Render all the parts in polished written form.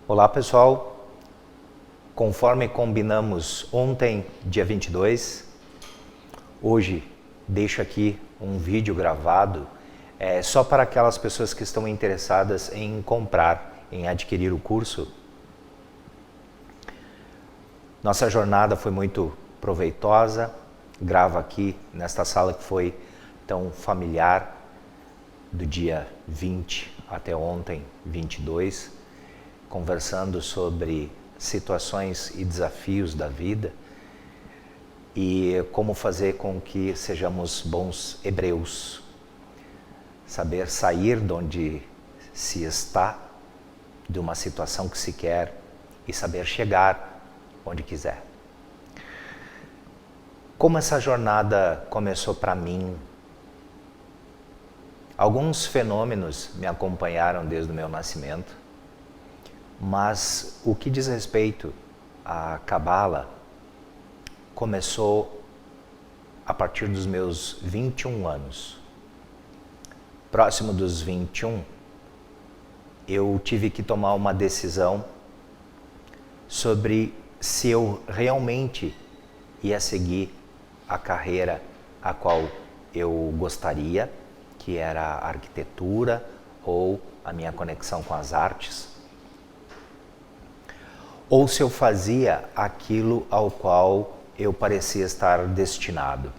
Olá pessoal, conforme combinamos ontem, dia 22, hoje deixo aqui um vídeo gravado só para aquelas pessoas que estão interessadas em comprar, em adquirir o curso. Nossa jornada foi muito proveitosa, gravo aqui nesta sala que foi tão familiar, do dia 20 até ontem, 22, conversando sobre situações e desafios da vida e como fazer com que sejamos bons hebreus. Saber sair de onde se está, de uma situação que se quer, e saber chegar onde quiser. Como essa jornada começou para mim? Alguns fenômenos me acompanharam desde o meu nascimento, mas o que diz respeito à Cabala começou a partir dos meus 21 anos. Próximo dos 21, eu tive que tomar uma decisão sobre se eu realmente ia seguir a carreira a qual eu gostaria, que era a arquitetura ou a minha conexão com as artes, ou se eu fazia aquilo ao qual eu parecia estar destinado.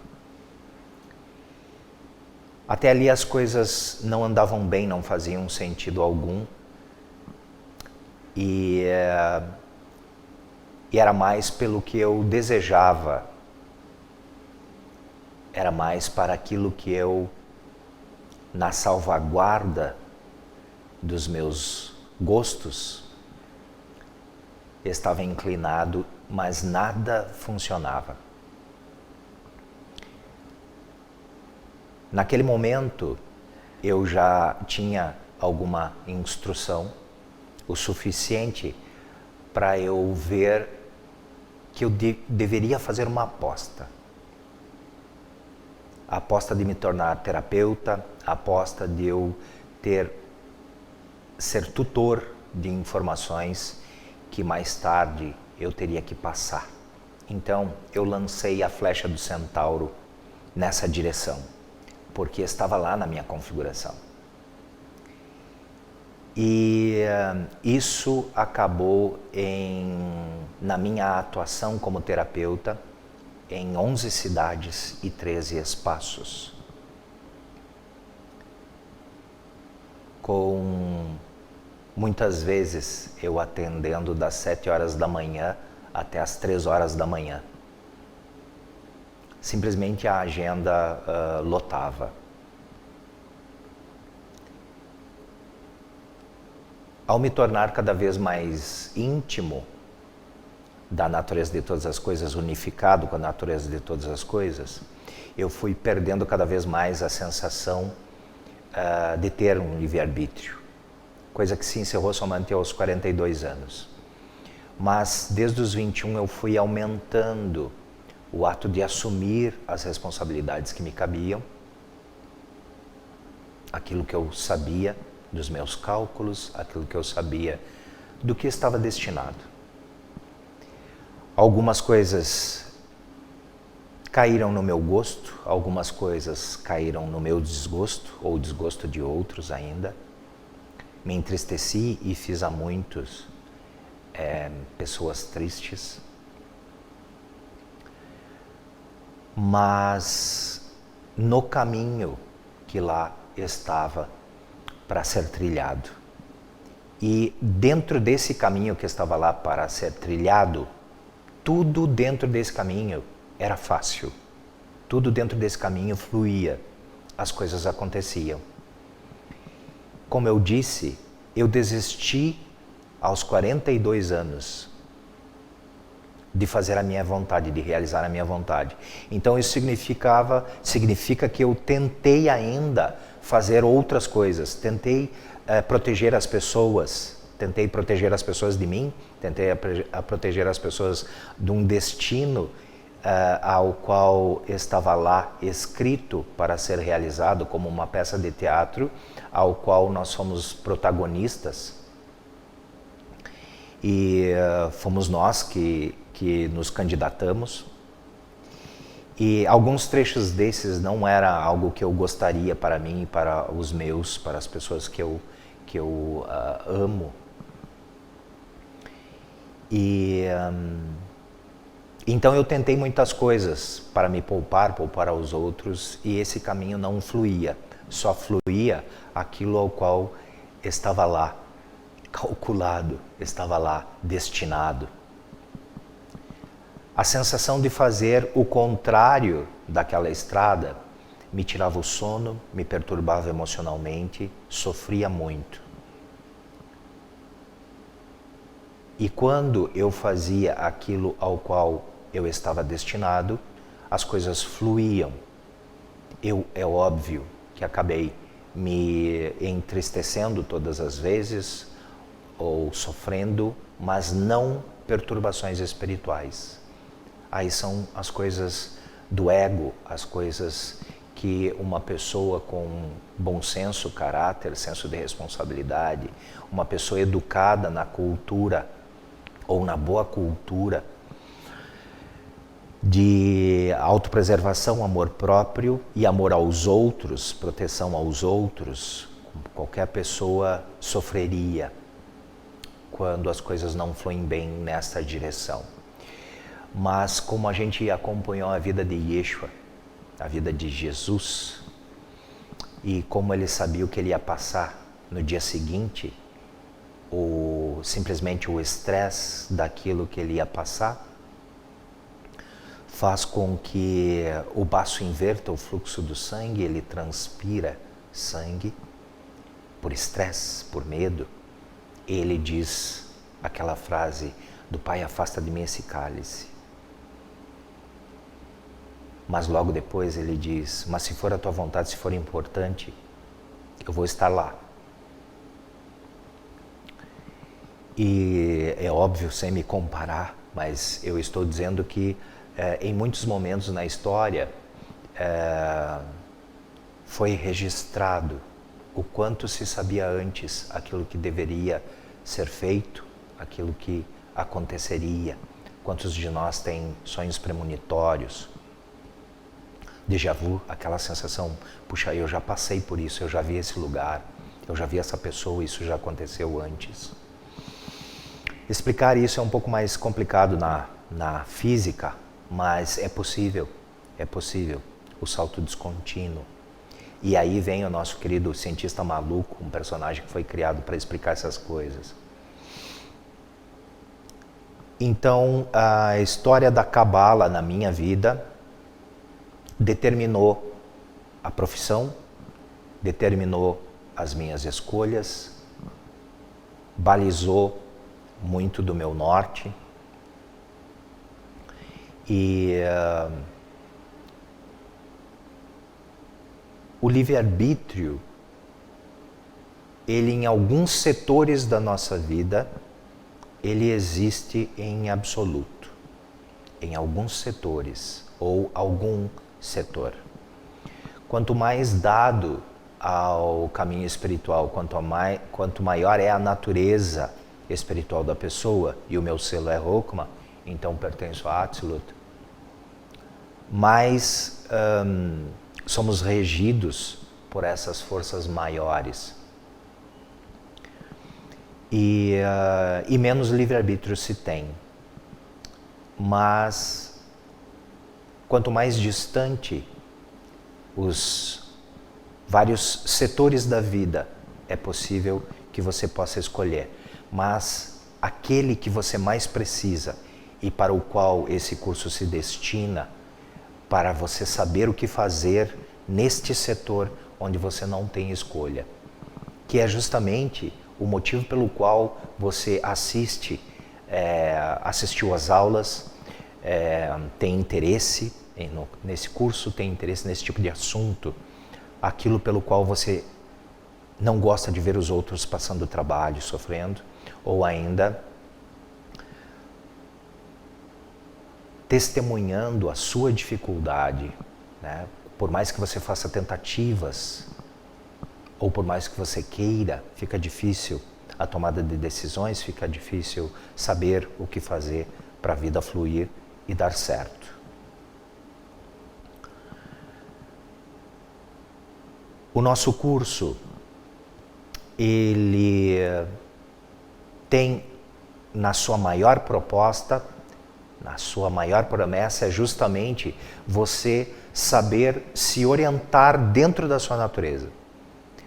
Até ali as coisas não andavam bem, não faziam sentido algum, e era mais pelo que eu desejava, era mais para aquilo que eu, na salvaguarda dos meus gostos, estava inclinado, mas nada funcionava. Naquele momento, eu já tinha alguma instrução, o suficiente para eu ver que eu deveria fazer uma aposta. A aposta de me tornar terapeuta, a aposta de eu ser tutor de informações que mais tarde eu teria que passar. Então, eu lancei a flecha do centauro nessa direção, porque estava lá na minha configuração. E isso acabou na minha atuação como terapeuta em 11 cidades e 13 espaços. Com muitas vezes eu atendendo das 7 horas da manhã até as 3 horas da manhã. Simplesmente a agenda lotava. Ao me tornar cada vez mais íntimo da natureza de todas as coisas, unificado com a natureza de todas as coisas, eu fui perdendo cada vez mais a sensação de ter um livre-arbítrio, coisa que se encerrou somente aos 42 anos. Mas desde os 21 eu fui aumentando o ato de assumir as responsabilidades que me cabiam, aquilo que eu sabia dos meus cálculos, aquilo que eu sabia do que estava destinado. Algumas coisas caíram no meu gosto, algumas coisas caíram no meu desgosto, ou desgosto de outros ainda. Me entristeci e fiz a muitos pessoas tristes. Mas no caminho que lá estava para ser trilhado. E dentro desse caminho que estava lá para ser trilhado, tudo dentro desse caminho era fácil. Tudo dentro desse caminho fluía. As coisas aconteciam. Como eu disse, eu desisti aos 42 anos de fazer a minha vontade, de realizar a minha vontade. Então isso significa que eu tentei ainda fazer outras coisas, tentei proteger as pessoas, tentei proteger as pessoas de mim, tentei proteger as pessoas de um destino ao qual estava lá escrito para ser realizado como uma peça de teatro, ao qual nós somos protagonistas. e fomos nós que nos candidatamos. E alguns trechos desses não era algo que eu gostaria para mim, para os meus, para as pessoas que eu amo. E então eu tentei muitas coisas para me poupar aos outros, e esse caminho não fluía. Só fluía aquilo ao qual estava lá calculado, estava lá destinado. A sensação de fazer o contrário daquela estrada me tirava o sono, me perturbava emocionalmente, sofria muito. E quando eu fazia aquilo ao qual eu estava destinado, as coisas fluíam. É óbvio que acabei me entristecendo todas as vezes, ou sofrendo, mas não perturbações espirituais. Aí são as coisas do ego, as coisas que uma pessoa com bom senso, caráter, senso de responsabilidade, uma pessoa educada na cultura ou na boa cultura de autopreservação, amor próprio e amor aos outros, proteção aos outros, qualquer pessoa sofreria quando as coisas não fluem bem nessa direção. Mas como a gente acompanhou a vida de Yeshua, a vida de Jesus, e como ele sabia o que ele ia passar no dia seguinte, simplesmente o estresse daquilo que ele ia passar, faz com que o baço inverta o fluxo do sangue, ele transpira sangue por estresse, por medo. Ele diz aquela frase do Pai, afasta de mim esse cálice. Mas logo depois ele diz, mas se for a tua vontade, se for importante, eu vou estar lá. E é óbvio, sem me comparar, mas eu estou dizendo que em muitos momentos na história foi registrado o quanto se sabia antes aquilo que deveria ser feito, aquilo que aconteceria. Quantos de nós têm sonhos premonitórios? Déjà vu, aquela sensação, puxa, eu já passei por isso, eu já vi esse lugar, eu já vi essa pessoa, isso já aconteceu antes. Explicar isso é um pouco mais complicado na física, mas é possível, o salto descontínuo. E aí vem o nosso querido cientista maluco, um personagem que foi criado para explicar essas coisas. Então, a história da Cabala na minha vida determinou a profissão, determinou as minhas escolhas, balizou muito do meu norte. E o livre-arbítrio, ele em alguns setores da nossa vida, ele existe em absoluto. Em alguns setores, ou algum setor. Quanto mais dado ao caminho espiritual, quanto maior é a natureza espiritual da pessoa, e o meu selo é Rokhma, então pertenço a Atzilut, mais somos regidos por essas forças maiores. E menos livre-arbítrio se tem. Mas quanto mais distante os vários setores da vida é possível que você possa escolher. Mas aquele que você mais precisa e para o qual esse curso se destina, para você saber o que fazer neste setor onde você não tem escolha, que é justamente o motivo pelo qual você assistiu às aulas, tem interesse nesse curso, tem interesse nesse tipo de assunto, aquilo pelo qual você não gosta de ver os outros passando trabalho, sofrendo, ou ainda testemunhando a sua dificuldade, né? Por mais que você faça tentativas, ou por mais que você queira, fica difícil. a tomada de decisões, fica difícil saber o que fazer para a vida fluir e dar certo. O nosso curso, ele tem na sua maior proposta, na sua maior promessa, é justamente você saber se orientar dentro da sua natureza.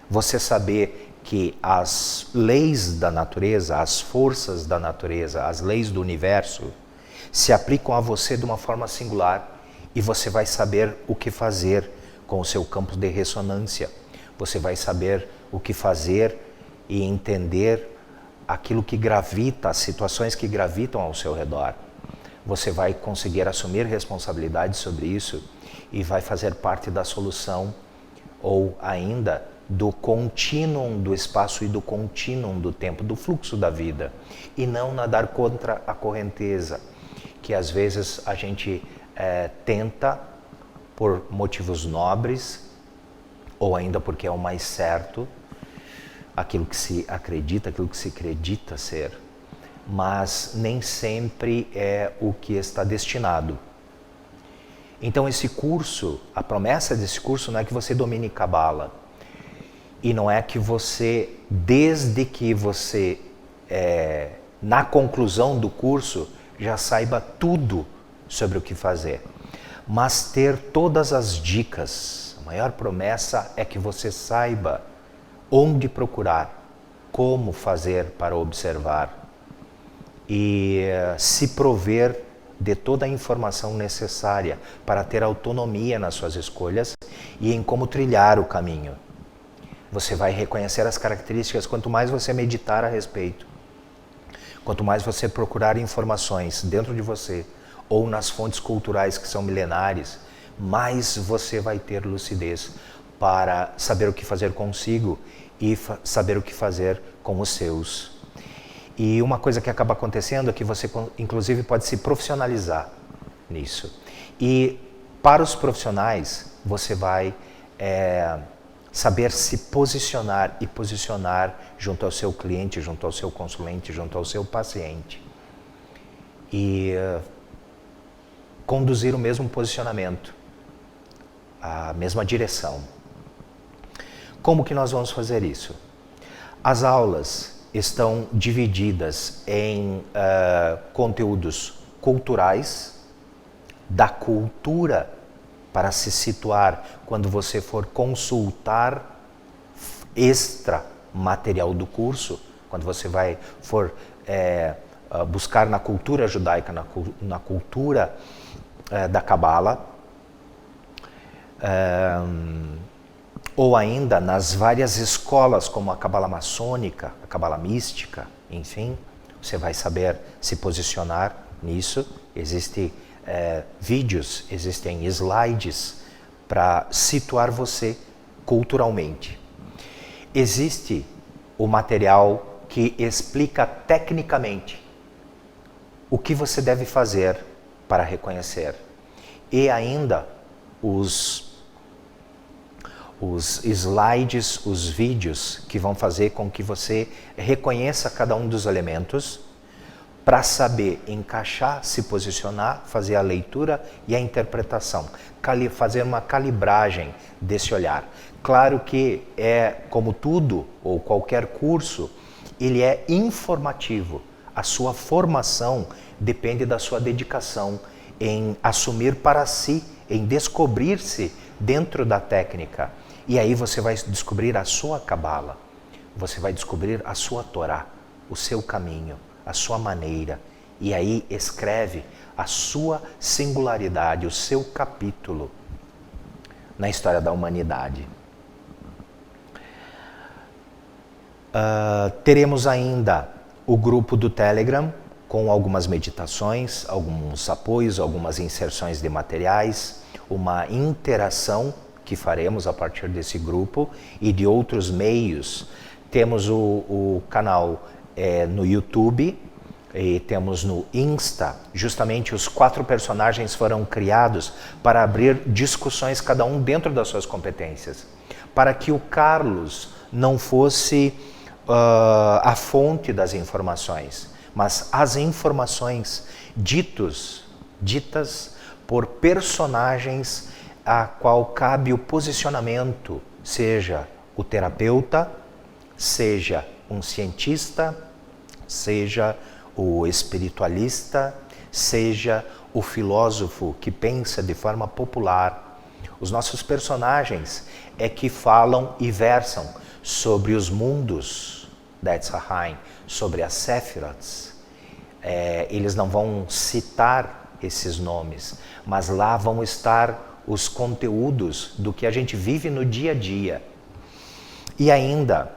Você saber que as leis da natureza, as forças da natureza, as leis do universo, se aplicam a você de uma forma singular e você vai saber o que fazer com o seu campo de ressonância. Você vai saber o que fazer e entender aquilo que gravita, as situações que gravitam ao seu redor. Você vai conseguir assumir responsabilidade sobre isso e vai fazer parte da solução ou ainda do contínuo do espaço e do contínuo do tempo, do fluxo da vida, e não nadar contra a correnteza, que às vezes a gente tenta por motivos nobres ou ainda porque é o mais certo, aquilo que se acredita, aquilo que se acredita ser, mas nem sempre é o que está destinado. Então esse curso, a promessa desse curso não é que você domine Cabala, e não é que você, desde que você, na conclusão do curso, já saiba tudo sobre o que fazer, mas ter todas as dicas. A maior promessa é que você saiba onde procurar, como fazer para observar e se prover de toda a informação necessária para ter autonomia nas suas escolhas e em como trilhar o caminho. Você vai reconhecer as características quanto mais você meditar a respeito, quanto mais você procurar informações dentro de você ou nas fontes culturais que são milenares, mais você vai ter lucidez para saber o que fazer consigo e saber o que fazer com os seus. E uma coisa que acaba acontecendo é que você, inclusive, pode se profissionalizar nisso. E para os profissionais, você vai saber se posicionar e posicionar junto ao seu cliente, junto ao seu consulente, junto ao seu paciente. E conduzir o mesmo posicionamento, a mesma direção. Como que nós vamos fazer isso? As aulas estão divididas em conteúdos culturais, da cultura para se situar quando você for consultar extra material do curso, quando você for buscar na cultura judaica, na cultura da Cabala, ou ainda nas várias escolas, como a Cabala maçônica, a Cabala mística, enfim, você vai saber se posicionar nisso. Existem vídeos, existem slides para situar você culturalmente. Existe o material que explica tecnicamente o que você deve fazer para reconhecer. E ainda os slides, os vídeos que vão fazer com que você reconheça cada um dos elementos para saber encaixar, se posicionar, fazer a leitura e a interpretação, fazer uma calibragem desse olhar. Claro que como tudo, ou qualquer curso, ele é informativo. A sua formação depende da sua dedicação em assumir para si, em descobrir-se dentro da técnica. E aí você vai descobrir a sua Cabala, você vai descobrir a sua Torá, o seu caminho, a sua maneira. E aí escreve a sua singularidade, o seu capítulo na história da humanidade. Teremos ainda o grupo do Telegram, com algumas meditações, alguns apoios, algumas inserções de materiais, uma interação que faremos a partir desse grupo e de outros meios. Temos o canal no YouTube e temos no Insta. Justamente os 4 personagens foram criados para abrir discussões, cada um dentro das suas competências, para que o Carlos não fosse a fonte das informações, mas as informações ditas por personagens a qual cabe o posicionamento, seja o terapeuta, seja um cientista, seja o espiritualista, seja o filósofo que pensa de forma popular. Os nossos personagens é que falam e versam sobre os mundos da Etzraim, sobre as Sephiroths. Eles não vão citar esses nomes, mas lá vão estar os conteúdos do que a gente vive no dia a dia. E ainda,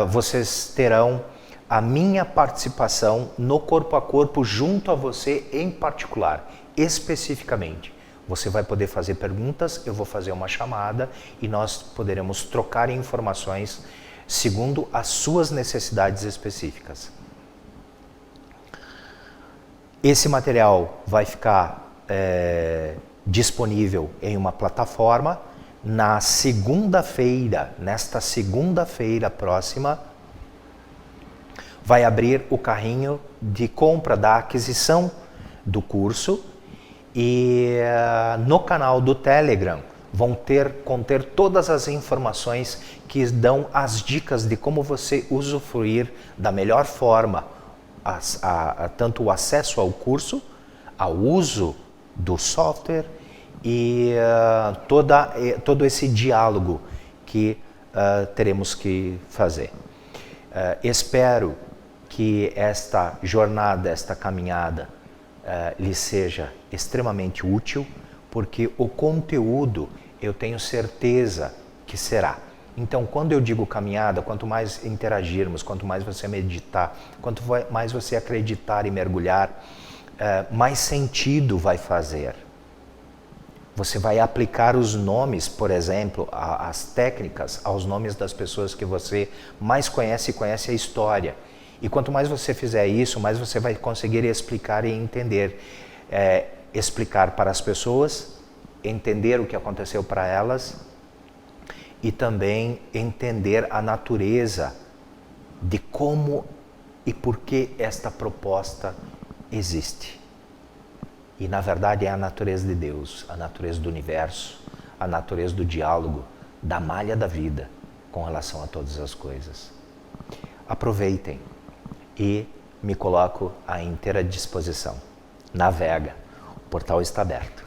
vocês terão a minha participação no corpo a corpo junto a você em particular, especificamente. Você vai poder fazer perguntas, eu vou fazer uma chamada e nós poderemos trocar informações segundo as suas necessidades específicas. Esse material vai ficar disponível em uma plataforma. Na segunda-feira, nesta segunda-feira próxima, vai abrir o carrinho de compra da aquisição do curso e no canal do Telegram vão conter todas as informações que dão as dicas de como você usufruir da melhor forma tanto o acesso ao curso, ao uso do software e todo esse diálogo que teremos que fazer. Espero que esta jornada, esta caminhada lhe seja extremamente útil, porque o conteúdo eu tenho certeza que será. Então, quando eu digo caminhada, quanto mais interagirmos, quanto mais você meditar, quanto mais você acreditar e mergulhar, mais sentido vai fazer. Você vai aplicar os nomes, por exemplo, as técnicas aos nomes das pessoas que você mais conhece e conhece a história. E quanto mais você fizer isso, mais você vai conseguir explicar e entender. Explicar para as pessoas, entender o que aconteceu para elas e também entender a natureza de como e por que esta proposta existe. E na verdade é a natureza de Deus, a natureza do universo, a natureza do diálogo, da malha da vida com relação a todas as coisas. Aproveitem e me coloco à inteira disposição. Navega, o portal está aberto.